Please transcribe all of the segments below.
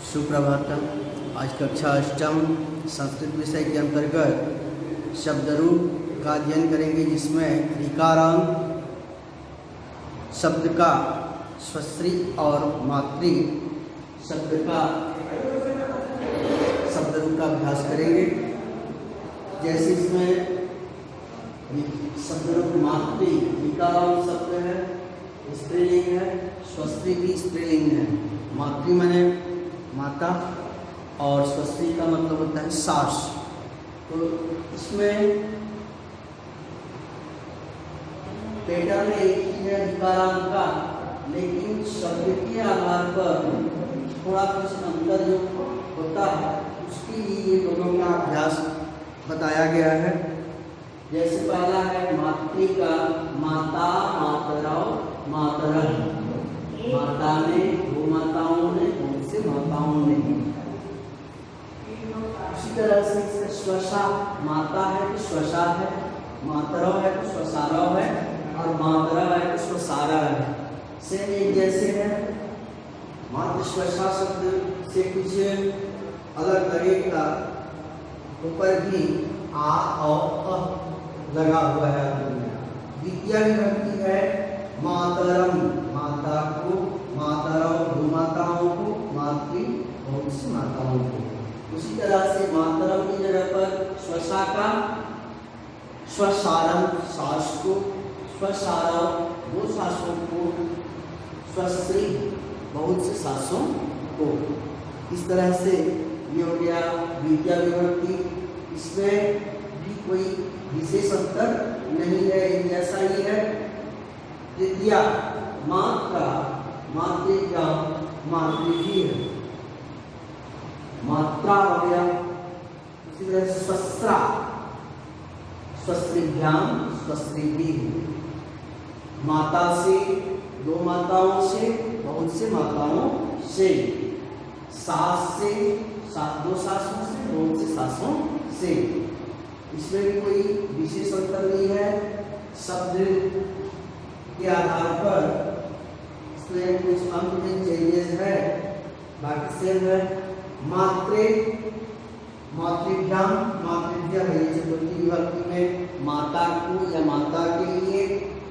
सुप्रभातम। आज कक्षा अष्टम संस्कृत विषय के अंतर्गत शब्द रूप का अध्ययन करेंगे, जिसमें ऋकारांत शब्द का स्वस्त्री और मातृ शब्द का शब्द रूप का अभ्यास करेंगे। जैसे इसमें शब्द रूप मातृ ऋकारांत शब्द है, स्त्रीलिंग है, स्वस्त्री भी स्त्रीलिंग है। मातृ माने माता और स्वस्त्री का मतलब होता है सास। तो इसमें पैटर्न एक ही है ऋकारांत का, लेकिन शब्द के आधार पर थोड़ा कुछ अंतर जो होता है उसके लिए ये दोनों का अभ्यास बताया गया है। जैसे पहला है मातृ का माता, मातरौ, मातरः। माता ने, भूमाताओं ने, उनसे माताओं ने। उसी तरह से स्वसा माता है तो स्वसा है, मातरौ है तो स्वसारौ है, और मातरः है तो स्वसारः है। सेम एक जैसे है। मातृ स्वसा शब्द से कुछ अलग लगेगा, ऊपर भी आ और अ लगा हुआ है। द्वितीय विभक्ति है मातरम, माता को, मातरौ भूमाताओं को, मातृ बहुत सी माताओं को। उसी तरह से मातरम की जगह पर स्वसा का स्वसारम सास को, स्वसारौ दो सासों को, स्वस्त्री बहुत से सासों को। इस तरह से ये हो गया द्वितीय विभक्ति। इसमें भी कोई विशेष अंतर नहीं है, एक जैसा ही है। तृतीय मात्रा, मातृका, मातृभी है, मात्रा हो गया। उसी तरह से स्वस्त्रा, स्वस्त्रीभ्याम, स्वस्त्रीभी। माता से, दो माताओं से, बहुत से माताओं से। सास से, दो सासों से, बहुत से सासों से। इसमें भी कोई विशेष अंतर नहीं है। शब्द के आधार पर इसमें कुछ अंक में चेंजेस है, बाकी सेम है। मातृ, मातृभ्याम, मातृभ्य है चतुर्थी विभक्ति में माता को या माता के लिए,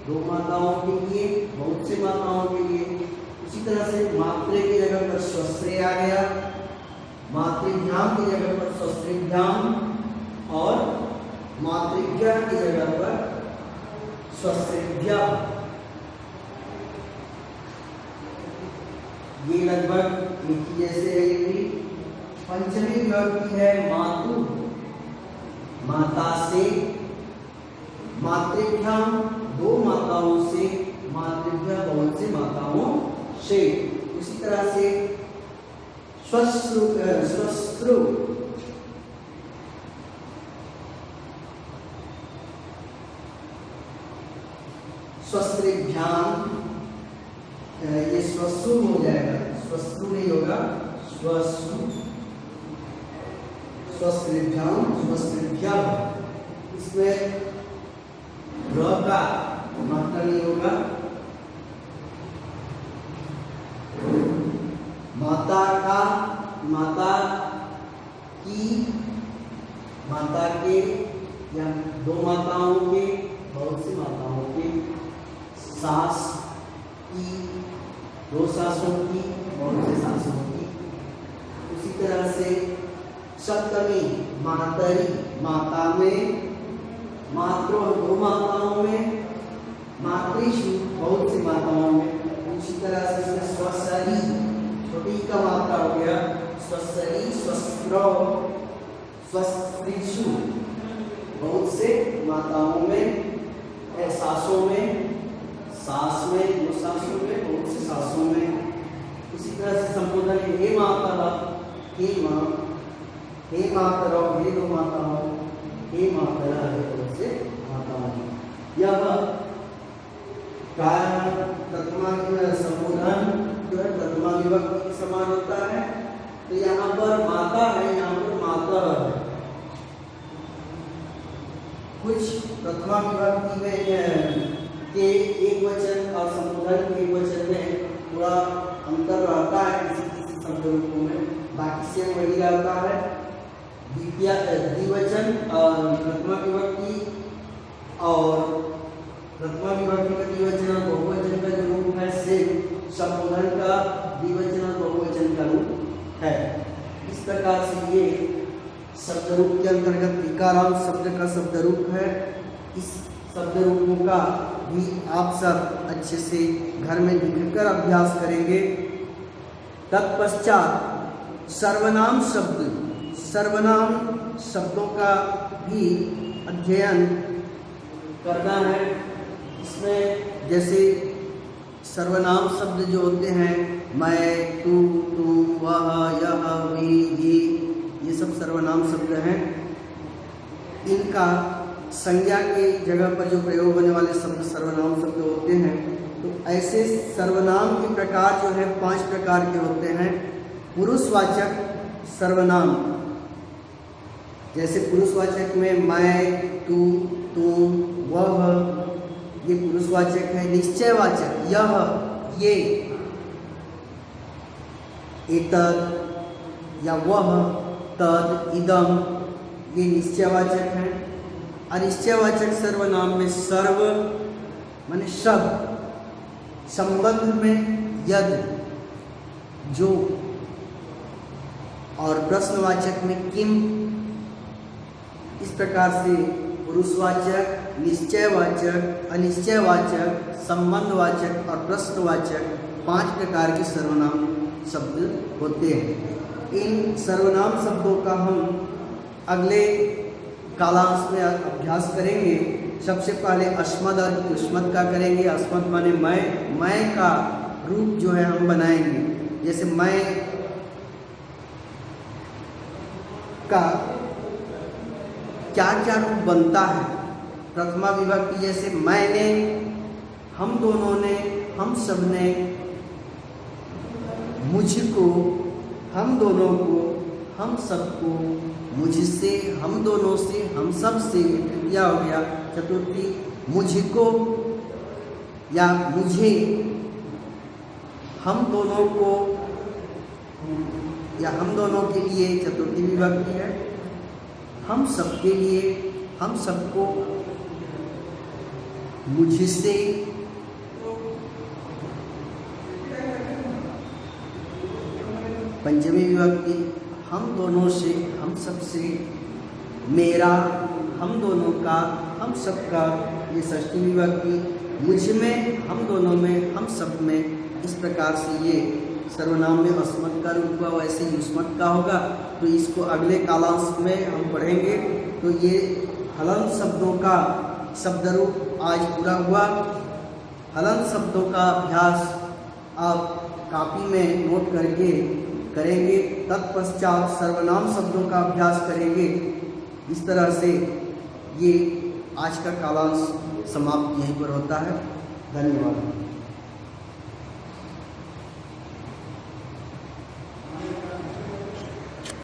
दो माताओं के लिए, बहुत से माताओं के लिए। उसी तरह से मातृ की जगह पर स्वस्त्री आ गया, मातृभ्याम की जगह पर स्वस्त्रीभ्याम, और मातृज्ञा की जगह पर स्वस्त्रीभ्य। ये लगभग एक ही जैसे रहेगी। पंचमी विभक्ति है मातु, माता से, मातृभ्याम दो माताओं से, मातृभ्य बहुत से माताओं से। उसी तरह से स्वश्रु, स्वश्रु स्वस्त्रीभ्याम, ये स्वश्रु हो जाएगा, स्वश्रु नहीं होगा, स्वश्रु, स्वस्त्रीभ्याम, स्वस्त्रीभ्य। इसमें र का मात्रा नहीं होगा। माता का, माता की, माता के या दो माताओं के, बहुत सी माताओं के। सास की, दो सासों की, बहुत से सासों की। उसी तरह से सप्तमी मातरी, माता में, मातृ दो माताओं में, मातृषु बहुत सी माताओं में। उसी तरह से स्वसरी, छोटी का मात्रा हो गया, स्वसरी, स्वस्त्रौ, स्वस्त्रीषु बहुत से माताओं में, सासों में, सास में, दो सासों में, बहुत से सासों में। उसी तरह से संबोधन हे माता, हे माँ, हे मातरौ, हे दो माताओं, हे मातरः है बहुत से माताओं। यह कारण तत्मा संबोधन जो है तत्मा विभक्ति के समान होता है। तो यहाँ पर माता है, यहाँ पर माता है। कुछ प्रथमा विभक्ति में के एक वचन और संबोधन के एक वचन में थोड़ा अंतर रहता है किसी किसी शब्द रूपों में। बाकी से वही रहता है। द्विवचन प्रथमा विभक्ति और प्रथमा विभक्ति का द्विवचन और बहुवचन का जो रूप है से संबोधन का द्विवचन और बहुवचन का रूप है। इस प्रकार से ये शब्द रूप के अंतर्गत टीकाराम शब्द का शब्द रूप है। इस शब्द रूपों का भी आप सब अच्छे से घर में लिखकर अभ्यास करेंगे। तत्पश्चात सर्वनाम शब्दों का भी अध्ययन करना है। इसमें जैसे सर्वनाम शब्द जो होते हैं मैं, तू, वह, यह, वे, ये सब सर्वनाम शब्द हैं। इनका संज्ञा के जगह पर जो प्रयोग होने वाले शब्द सर्वनाम शब्द होते हैं, तो ऐसे सर्वनाम के प्रकार जो है 5 प्रकार के होते हैं। पुरुषवाचक सर्वनाम, जैसे पुरुषवाचक में मैं, तू, तुम, वह, ये पुरुषवाचक है। निश्चयवाचक यह, ये, एतद या वह, तद, इदम, ये निश्चयवाचक है। अनिश्चयवाचक सर्वनाम में सर्व माने सब, संबंध में यद, जो, और प्रश्नवाचक में किम। इस प्रकार से पुरुषवाचक, निश्चयवाचक, अनिश्चयवाचक, संबंधवाचक और प्रश्नवाचक 5 प्रकार के सर्वनाम शब्द होते हैं। इन सर्वनाम शब्दों का हम अगले कालांश में अभ्यास करेंगे। सबसे पहले अस्मद और युष्मद का करेंगे। अस्मद माने मैं का रूप जो है हम बनाएंगे। जैसे मैं का क्या क्या रूप बनता है। प्रथमा विभक्ति जैसे मैंने, हम दोनों ने, हम सब ने, मुझको, हम दोनों को, हम सबको, मुझसे, हम दोनों से, हम सब से, तृतीया हो गया। चतुर्थी मुझको या मुझे, हम दोनों को या हम दोनों के लिए चतुर्थी विभक्ति है। हम सबके लिए, हम सबको, मुझसे, पंचमी विभक्ति हम दोनों से, हम सब से, मेरा, हम दोनों का, हम सबका, ये षष्ठी विभक्ति। मुझ में, हम दोनों में, हम सब में। इस प्रकार से ये सर्वनाम में अस्मद का रूप हुआ, वैसे युष्मद का होगा। तो इसको अगले कालांश में हम पढ़ेंगे। तो ये हलंत शब्दों का शब्द रूप आज पूरा हुआ। हलंत शब्दों का अभ्यास आप कॉपी में नोट करके करेंगे। तत्पश्चात सर्वनाम शब्दों का अभ्यास करेंगे। इस तरह से ये आज का कालांश समाप्त यहीं पर होता है। धन्यवाद।